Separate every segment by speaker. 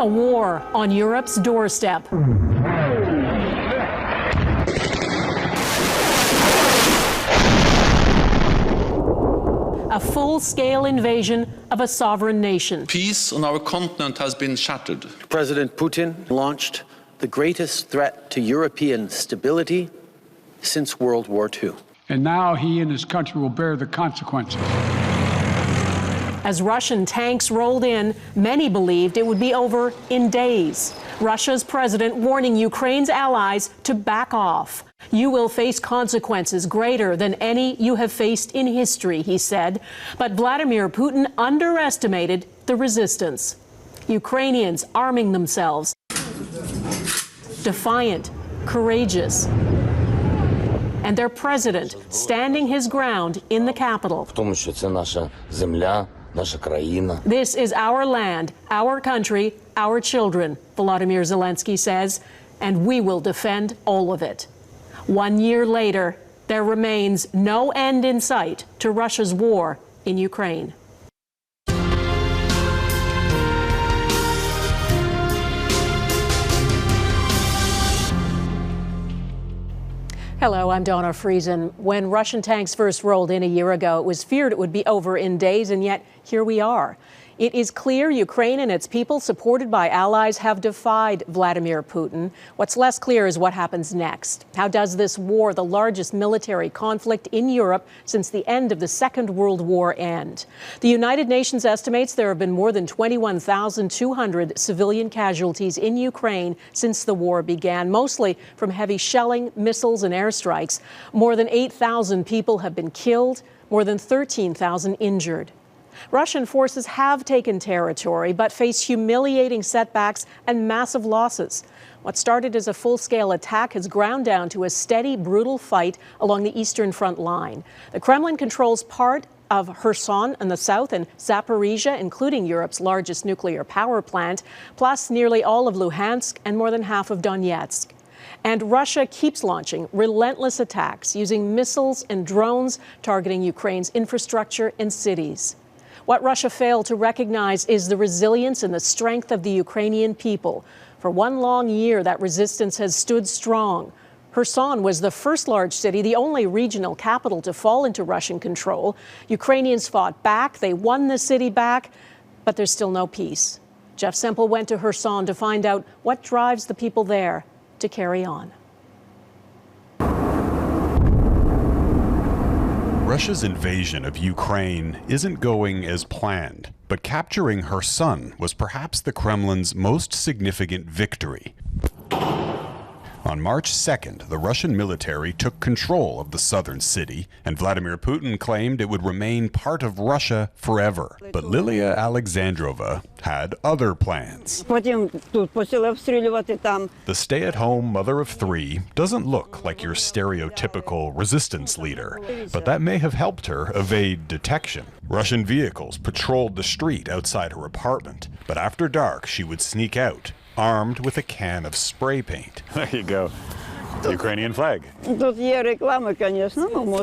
Speaker 1: A war on Europe's doorstep. A full-scale invasion of a sovereign nation.
Speaker 2: Peace on our continent has been shattered.
Speaker 3: President Putin launched the greatest threat to European stability since World War II.
Speaker 4: And now he and his country will bear the consequences.
Speaker 1: As Russian tanks rolled in, many believed it would be over in days. Russia's president warning Ukraine's allies to back off. You will face consequences greater than any you have faced in history, he said. But Vladimir Putin underestimated the resistance. Ukrainians arming themselves, defiant, courageous, and their president standing his ground in the capital. This is our land, our country, our children, Volodymyr Zelensky says, and we will defend all of it. 1 year later, there remains no end in sight to Russia's war in Ukraine. Hello, I'm Donna Friesen. When Russian tanks first rolled in a year ago, it was feared it would be over in days, and yet here we are. It is clear Ukraine and its people, supported by allies, have defied Vladimir Putin. What's less clear is what happens next. How does this war, the largest military conflict in Europe since the end of the Second World War, end? The United Nations estimates there have been more than 21,200 civilian casualties in Ukraine since the war began, mostly from heavy shelling, missiles, and airstrikes. More than 8,000 people have been killed, more than 13,000 injured. Russian forces have taken territory, but face humiliating setbacks and massive losses. What started as a full-scale attack has ground down to a steady, brutal fight along the eastern front line. The Kremlin controls part of Kherson in the south and Zaporizhia, including Europe's largest nuclear power plant, plus nearly all of Luhansk and more than half of Donetsk. And Russia keeps launching relentless attacks using missiles and drones targeting Ukraine's infrastructure and cities. What Russia failed to recognize is the resilience and the strength of the Ukrainian people. For one long year, that resistance has stood strong. Kherson was the first large city, the only regional capital to fall into Russian control. Ukrainians fought back. They won the city back, but there's still no peace. Jeff Semple went to Kherson to find out what drives the people there to carry on.
Speaker 5: Russia's invasion of Ukraine isn't going as planned, but capturing Kherson was perhaps the Kremlin's most significant victory. On March 2nd, the Russian military took control of the southern city, and Vladimir Putin claimed it would remain part of Russia forever. But Lilia Alexandrova had other plans. The stay-at-home mother of three doesn't look like your stereotypical resistance leader, but that may have helped her evade detection. Russian vehicles patrolled the street outside her apartment, but after dark she would sneak out, armed with a can of spray paint.
Speaker 6: There you go. Ukrainian flag.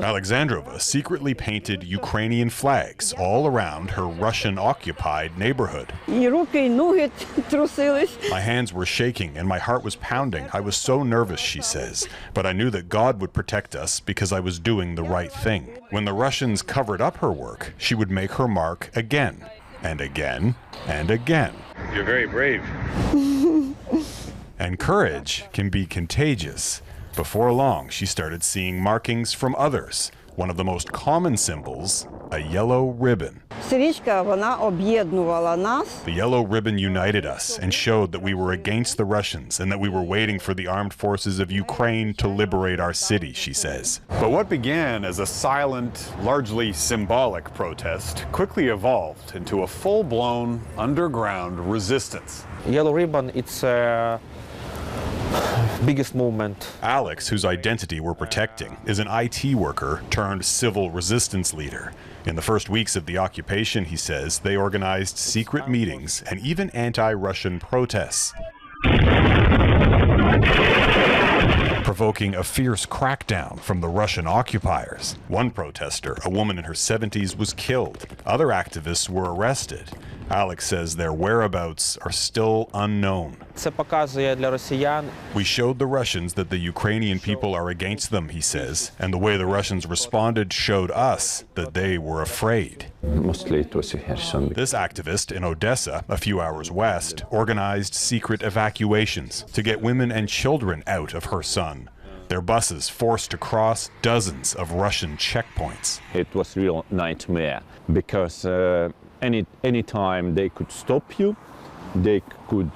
Speaker 5: Alexandrova secretly painted Ukrainian flags all around her Russian-occupied neighborhood. My hands were shaking and my heart was pounding. I was so nervous, she says, but I knew that God would protect us because I was doing the right thing. When the Russians covered up her work, she would make her mark again, and again, and again.
Speaker 6: You're very brave.
Speaker 5: And courage can be contagious. Before long, she started seeing markings from others. One of the most common symbols, a yellow ribbon. The yellow ribbon united us and showed that we were against the Russians and that we were waiting for the armed forces of Ukraine to liberate our city, she says.
Speaker 6: But what began as a silent, largely symbolic protest quickly evolved into a full-blown underground resistance.
Speaker 7: Yellow ribbon, it's biggest movement.
Speaker 5: Alex, whose identity we're protecting, is an IT worker turned civil resistance leader. In the first weeks of the occupation, he says, they organized secret meetings and even anti-Russian protests, provoking a fierce crackdown from the Russian occupiers. One protester, a woman in her 70s, was killed. Other activists were arrested. Alex says their whereabouts are still unknown.
Speaker 7: Це показує для росіян.
Speaker 5: We showed the Russians that the Ukrainian people are against them, he says, and the way the Russians responded showed us that they were afraid.
Speaker 8: Mostly it was Kherson.
Speaker 5: This activist in Odessa, a few hours west, organized secret evacuations to get women and children out of Kherson. Their buses forced to cross dozens of Russian checkpoints.
Speaker 8: It was real nightmare because any time they could stop you, they could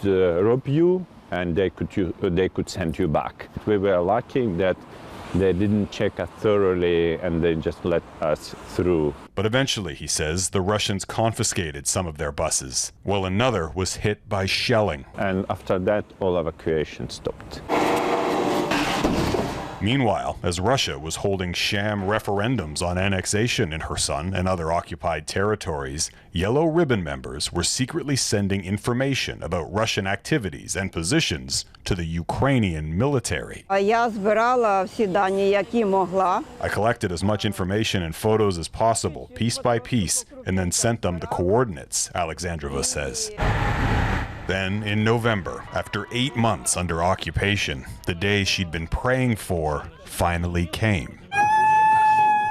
Speaker 8: rob you, and they could send you back. We were lucky that they didn't check us thoroughly and they just let us through.
Speaker 5: But eventually, he says, the Russians confiscated some of their buses, while another was hit by shelling.
Speaker 8: And after that, all evacuation stopped.
Speaker 5: Meanwhile, as Russia was holding sham referendums on annexation in Kherson and other occupied territories, Yellow Ribbon members were secretly sending information about Russian activities and positions to the Ukrainian military.
Speaker 9: Я збирала всі дані, які могла.
Speaker 5: I collected as much information and photos as possible, piece by piece, and then sent them the coordinates, Alexandrova says. Then, in November, after 8 months under occupation, the day she'd been praying for finally came.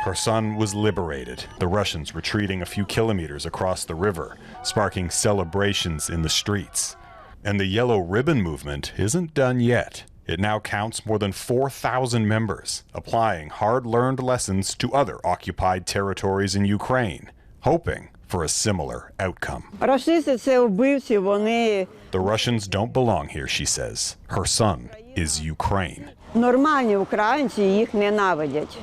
Speaker 5: Kherson was liberated, the Russians retreating a few kilometers across the river, sparking celebrations in the streets. And the Yellow Ribbon movement isn't done yet. It now counts more than 4,000 members, applying hard-learned lessons to other occupied territories in Ukraine, hoping for a similar outcome.
Speaker 9: Рашисти – це вбивці, вони
Speaker 5: The Russians don't belong here, she says. Kherson is Ukraine.
Speaker 9: нормальні українці, їх ненавидять.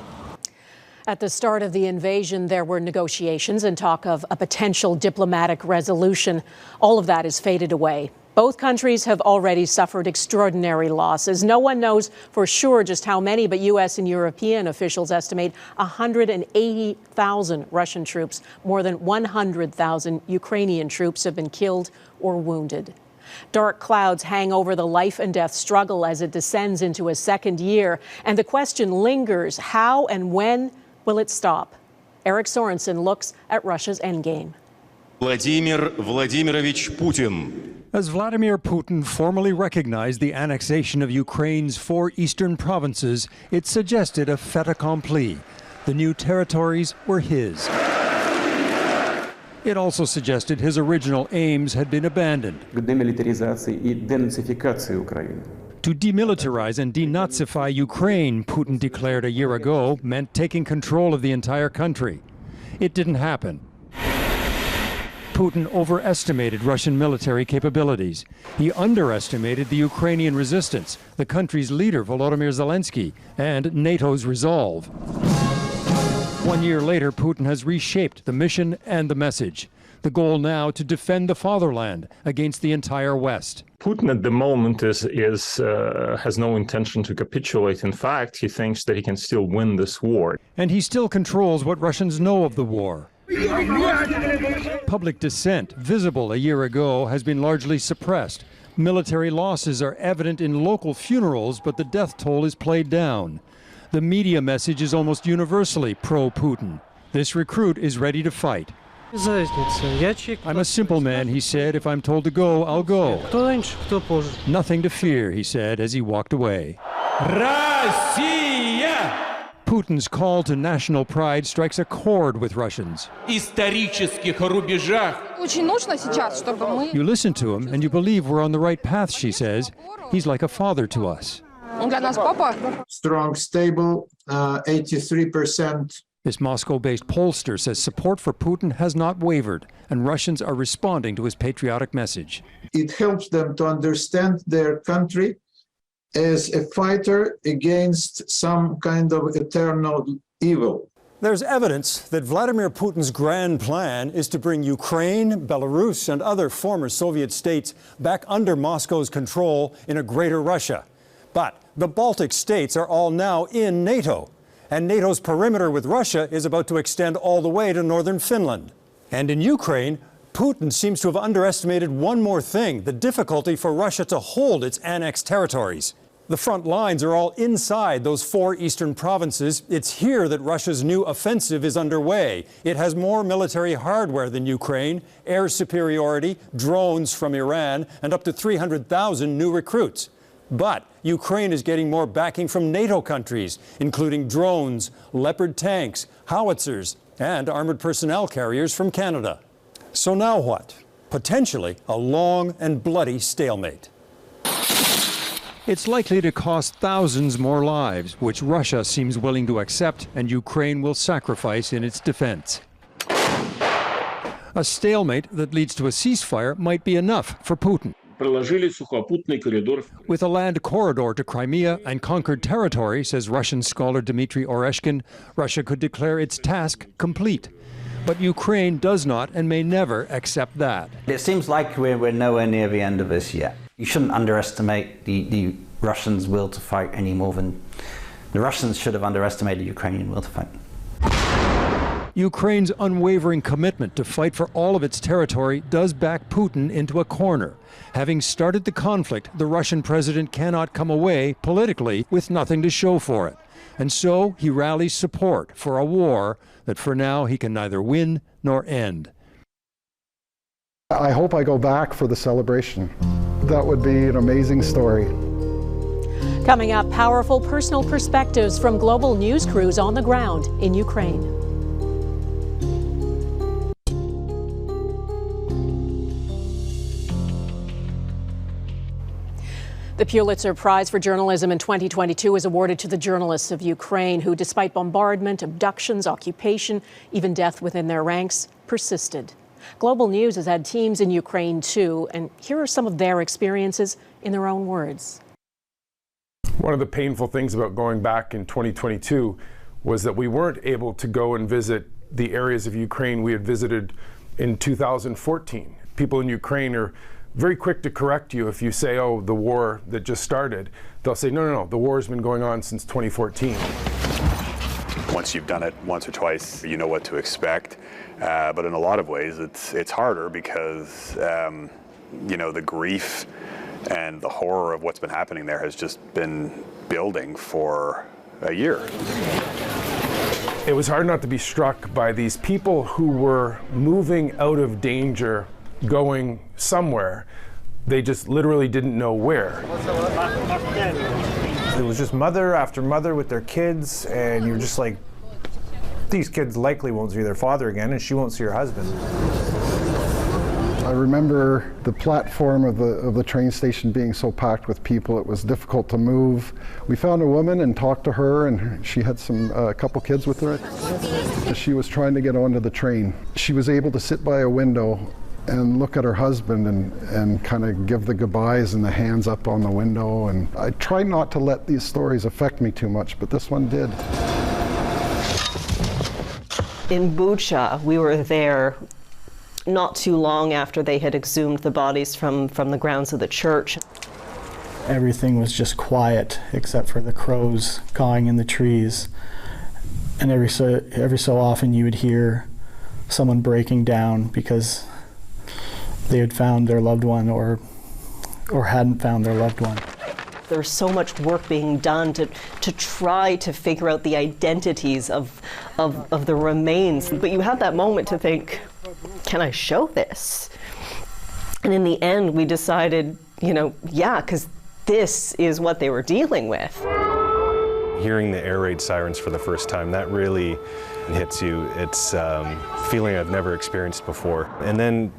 Speaker 1: At the start of the invasion, there were negotiations and talk of a potential diplomatic resolution. All of that has faded away. Both countries have already suffered extraordinary losses. No one knows for sure just how many, but U.S. and European officials estimate 180,000 Russian troops. More than 100,000 Ukrainian troops have been killed or wounded. Dark clouds hang over the life and death struggle as it descends into a second year. And the question lingers, how and when will it stop? Eric Sorensen looks at Russia's endgame.
Speaker 10: Vladimir Vladimirovich Putin.
Speaker 11: As Vladimir Putin formally recognized the annexation of Ukraine's 4 eastern provinces, it suggested a fait accompli. The new territories were his. It also suggested his original aims had been abandoned. To demilitarize and denazify Ukraine, Putin declared a year ago, meant taking control of the entire country. It didn't happen. Putin overestimated Russian military capabilities. He underestimated the Ukrainian resistance, the country's leader, Volodymyr Zelensky, and NATO's resolve. 1 year later, Putin has reshaped the mission and the message. The goal now to defend the fatherland against the entire West.
Speaker 12: Putin at the moment has no intention to capitulate. In fact, he thinks that he can still win this war.
Speaker 11: And he still controls what Russians know of the war. Public dissent, visible a year ago, has been largely suppressed. Military losses are evident in local funerals, but the death toll is played down. The media message is almost universally pro-Putin. This recruit is ready to fight. I'm a simple man, he said. If I'm told to go, I'll go. Nothing to fear, he said as he walked away. Putin's call to national pride strikes a chord with Russians. You listen to him and you believe we're on the right path, she says. He's like a father to us.
Speaker 13: Strong, stable, 83%.
Speaker 11: This Moscow-based pollster says support for Putin has not wavered, and Russians are responding to his patriotic message.
Speaker 13: It helps them to understand their country as a fighter against some kind of eternal evil.
Speaker 11: There's evidence that Vladimir Putin's grand plan is to bring Ukraine, Belarus, and other former Soviet states back under Moscow's control in a greater Russia. But the Baltic states are all now in NATO, and NATO's perimeter with Russia is about to extend all the way to northern Finland. And in Ukraine, Putin seems to have underestimated one more thing, the difficulty for Russia to hold its annexed territories. The front lines are all inside those 4 eastern provinces. It's here that Russia's new offensive is underway. It has more military hardware than Ukraine, air superiority, drones from Iran, and up to 300,000 new recruits. But Ukraine is getting more backing from NATO countries, including drones, Leopard tanks, howitzers, and armored personnel carriers from Canada. So now what? Potentially a long and bloody stalemate. It's likely to cost thousands more lives, which Russia seems willing to accept and Ukraine will sacrifice in its defense. A stalemate that leads to a ceasefire might be enough for Putin. With a land corridor to Crimea and conquered territory, says Russian scholar Dmitry Oreshkin, Russia could declare its task complete. But Ukraine does not and may never accept that.
Speaker 14: It seems like we're nowhere near the end of this yet. You shouldn't underestimate the Russians' will to fight any more than the Russians should have underestimated Ukrainian will to fight.
Speaker 11: Ukraine's unwavering commitment to fight for all of its territory does back Putin into a corner. Having started the conflict, the Russian president cannot come away politically with nothing to show for it. And so he rallies support for a war that for now he can neither win nor end.
Speaker 15: I hope I go back for the celebration. That would be an amazing story.
Speaker 1: Coming up, powerful personal perspectives from global news crews on the ground in Ukraine. The Pulitzer Prize for Journalism in 2022 was awarded to the journalists of Ukraine who, despite bombardment, abductions, occupation, even death within their ranks, persisted. Global News has had teams in Ukraine too, and here are some of their experiences in their own words.
Speaker 16: One of the painful things about going back in 2022 was that we weren't able to go and visit the areas of Ukraine we had visited in 2014. People in Ukraine are very quick to correct you if you say, oh, the war that just started. They'll say, no, the war has been going on since 2014.
Speaker 6: Once you've done it once or twice, you know what to expect. But in a lot of ways, it's harder because, the grief and the horror of what's been happening there has just been building for a year.
Speaker 16: It was hard not to be struck by these people who were moving out of danger, going somewhere. They just literally didn't know where.
Speaker 17: It was just mother after mother with their kids, and you're just like, these kids likely won't see their father again, and she won't see her husband.
Speaker 15: I remember the platform of the train station being so packed with people, it was difficult to move. We found a woman and talked to her, and she had a couple kids with her. She was trying to get onto the train. She was able to sit by a window and look at her husband and kind of give the goodbyes and the hands up on the window. And I try not to let these stories affect me too much, but this one did.
Speaker 18: In Bucha, we were there not too long after they had exhumed the bodies from the grounds of the church.
Speaker 19: Everything was just quiet except for the crows cawing in the trees. And every so often you would hear someone breaking down because they had found their loved one or hadn't found their loved one.
Speaker 18: There's so much work being done to try to figure out the identities of the remains. But you have that moment to think, can I show this? And in the end, we decided, yeah, because this is what they were dealing with.
Speaker 20: Hearing the air raid sirens for the first time, that really hits you. It's a feeling I've never experienced before. And then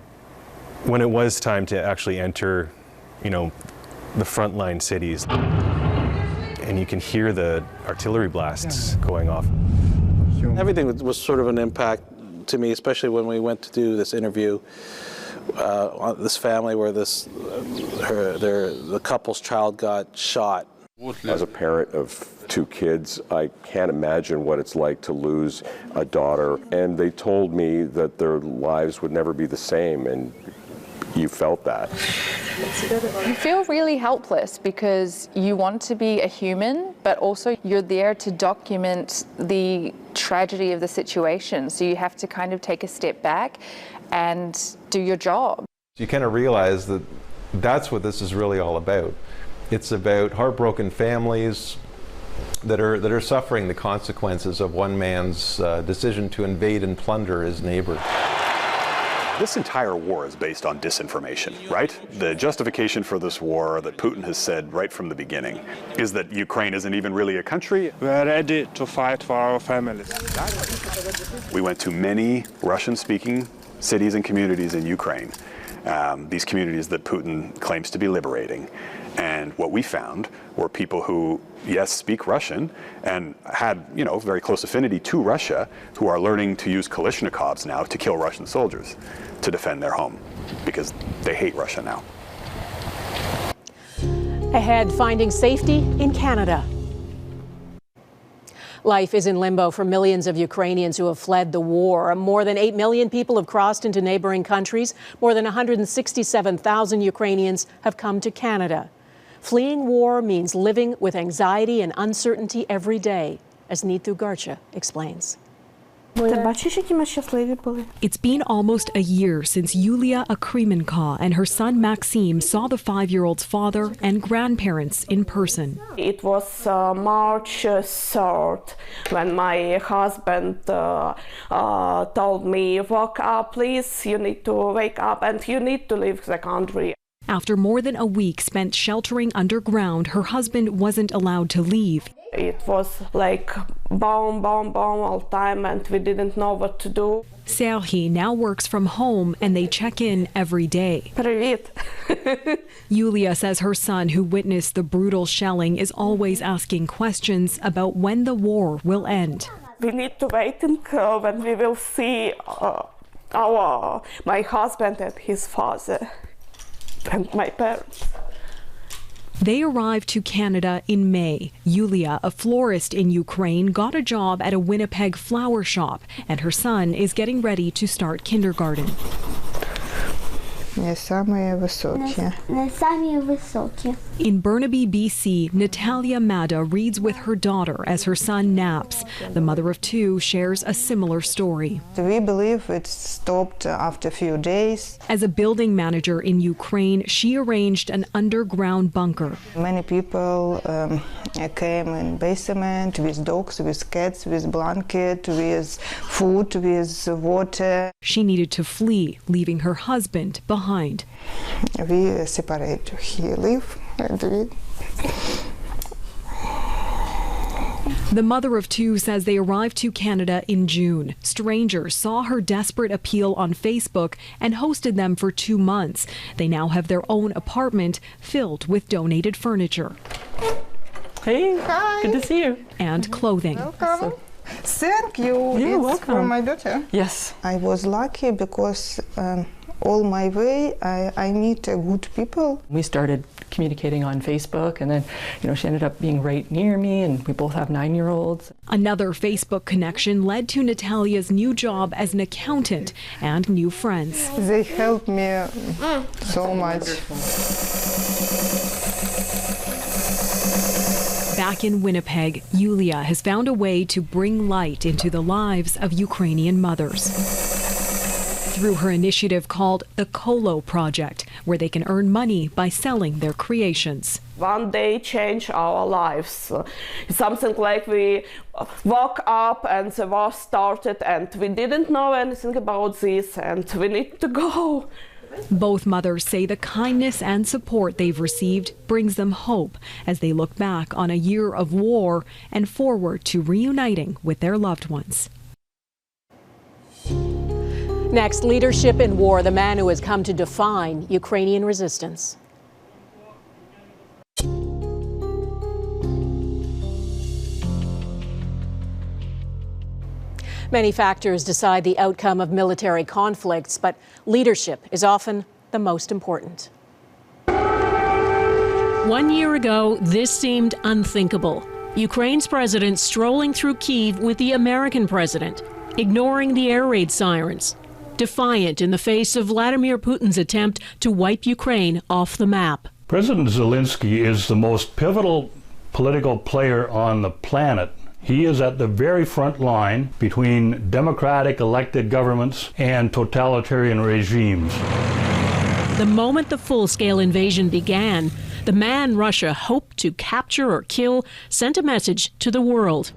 Speaker 20: when it was time to actually enter, the frontline cities, and you can hear the artillery blasts going off.
Speaker 3: Everything was sort of an impact to me, especially when we went to do this interview on this family where the couple's child got shot.
Speaker 21: As a parent of 2 kids, I can't imagine what it's like to lose a daughter. And they told me that their lives would never be the same, and you felt that.
Speaker 22: You feel really helpless because you want to be a human, but also you're there to document the tragedy of the situation. So you have to kind of take a step back and do your job.
Speaker 23: You kind of realize that that's what this is really all about.
Speaker 2: It's about heartbroken families that are suffering the consequences of one man's decision to invade and plunder his neighbor.
Speaker 6: This entire war is based on disinformation, right? The justification for this war that Putin has said right from the beginning is that Ukraine isn't even really a country.
Speaker 7: We are ready to fight for our families.
Speaker 6: We went to many Russian-speaking cities and communities in Ukraine, these communities that Putin claims to be liberating. And what we found were people who, yes, speak Russian and had, very close affinity to Russia, who are learning to use Kalashnikovs now to kill Russian soldiers to defend their home because they hate Russia now.
Speaker 1: Ahead, finding safety in Canada. Life is in limbo for millions of Ukrainians who have fled the war. More than 8 million people have crossed into neighboring countries. More than 167,000 Ukrainians have come to Canada. Fleeing war means living with anxiety and uncertainty every day, as Neetu Garcha explains.
Speaker 4: It's been almost a year since Yulia Akrimenko and her son Maxim saw the 5-year-old's father and grandparents in person.
Speaker 23: It was March 3rd when my husband told me, "Wake up, please, you need to wake up and you need to leave the country."
Speaker 4: After more than a week spent sheltering underground, her husband wasn't allowed to leave.
Speaker 23: It was like boom, boom, boom all the time, and we didn't know what to do.
Speaker 4: Serhi now works from home and they check in every day.
Speaker 23: Привет.
Speaker 4: Yulia says her son, who witnessed the brutal shelling, is always asking questions about when the war will end.
Speaker 23: We need to wait until when we will see my husband and his father and my parents.
Speaker 4: They arrived to Canada in May. Yulia, a florist in Ukraine, got a job at a Winnipeg flower shop, and her son is getting ready to start kindergarten.
Speaker 24: Не самые высокие. Не самые высокие.
Speaker 4: In Burnaby, BC, Natalia Mada reads with her daughter as her son naps. The mother of two shares a similar story.
Speaker 24: We believe it stopped after a few days.
Speaker 4: As a building manager in Ukraine, she arranged an underground bunker.
Speaker 24: Many people came in basement with dogs, with cats, with blanket, with food, with water.
Speaker 4: She needed to flee, leaving her husband behind.
Speaker 24: We separate. He leave and we.
Speaker 4: The mother of two says they arrived to Canada in June. Strangers saw her desperate appeal on Facebook and hosted them for 2 months. They now have their own apartment filled with donated furniture.
Speaker 24: Hey, hi. Good to see you.
Speaker 4: And clothing.
Speaker 24: Welcome. Thank you.
Speaker 4: You're
Speaker 24: it's
Speaker 4: welcome.
Speaker 24: For my daughter.
Speaker 4: Yes.
Speaker 24: I was lucky because all my way I meet good people.
Speaker 25: We started communicating on Facebook, and then she ended up being right near me, and we both have 9-year-olds.
Speaker 4: Another Facebook connection led to Natalia's new job as an accountant and new friends.
Speaker 24: They helped me so much.
Speaker 4: Back in Winnipeg, Yulia has found a way to bring light into the lives of Ukrainian mothers through her initiative called the Kolo Project, where they can earn money by selling their creations.
Speaker 23: One day change our lives. It's something like we woke up and the war started and we didn't know anything about this and we need to go.
Speaker 4: Both mothers say the kindness and support they've received brings them hope as they look back on a year of war and forward to reuniting with their loved ones.
Speaker 1: Next, leadership in war, the man who has come to define Ukrainian resistance. Many factors decide the outcome of military conflicts, but leadership is often the most important.
Speaker 26: 1 year ago, this seemed unthinkable. Ukraine's president strolling through Kyiv with the American president, ignoring the air raid sirens, defiant in the face of Vladimir Putin's attempt to wipe Ukraine off the map.
Speaker 27: President Zelensky is the most pivotal political player on the planet. He is at the very front line between democratic elected governments and totalitarian regimes.
Speaker 26: The moment the full-scale invasion began, The man Russia hoped to capture or kill sent a message to the world.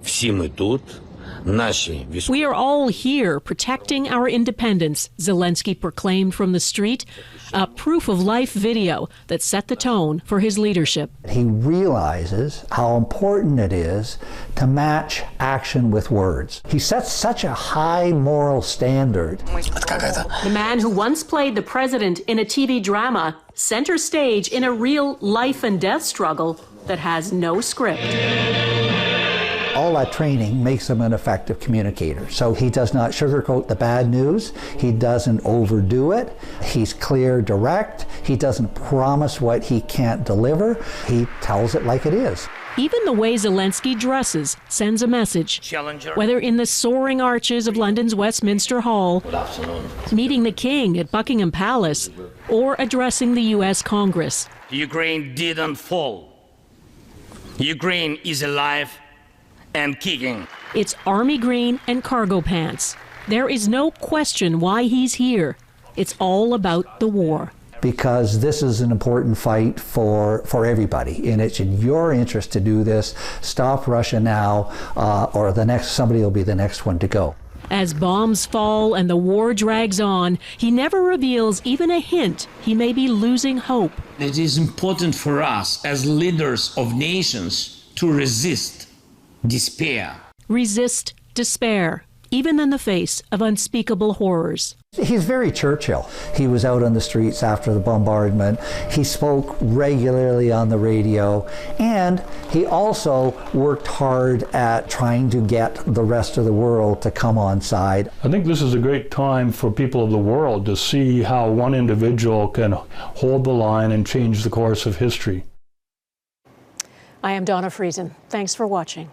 Speaker 26: We are all here protecting our independence, Zelensky proclaimed from the street, a proof-of-life video that set the tone for his leadership.
Speaker 5: He realizes how important it is to match action with words. He sets such a high moral standard.
Speaker 26: The man who once played the president in a TV drama, center stage in a real life and death struggle that has no script.
Speaker 5: All that training makes him an effective communicator. So he does not sugarcoat the bad news. He doesn't overdo it. He's clear, direct. He doesn't promise what he can't deliver. He tells it like it is.
Speaker 26: Even the way Zelensky dresses sends a message. Whether in the soaring arches of London's Westminster Hall, meeting the King at Buckingham Palace, or addressing the U.S. Congress.
Speaker 8: Ukraine didn't fall. Ukraine is alive and kicking.
Speaker 26: It's army green and cargo pants. There is no question why he's here. It's all about the war.
Speaker 5: Because this is an important fight for everybody, and it's in your interest to do this. Stop Russia now, or somebody will be the next one to go.
Speaker 26: As bombs fall and the war drags on, he never reveals even a hint he may be losing hope.
Speaker 9: It is important for us as leaders of nations to resist despair.
Speaker 26: Resist despair, even in the face of unspeakable horrors.
Speaker 5: He's very Churchill. He was out on the streets after the bombardment. He spoke regularly on the radio, and he also worked hard at trying to get the rest of the world to come on side.
Speaker 27: I think this is a great time for people of the world to see how one individual can hold the line and change the course of history.
Speaker 1: I am Donna Friesen. Thanks for watching.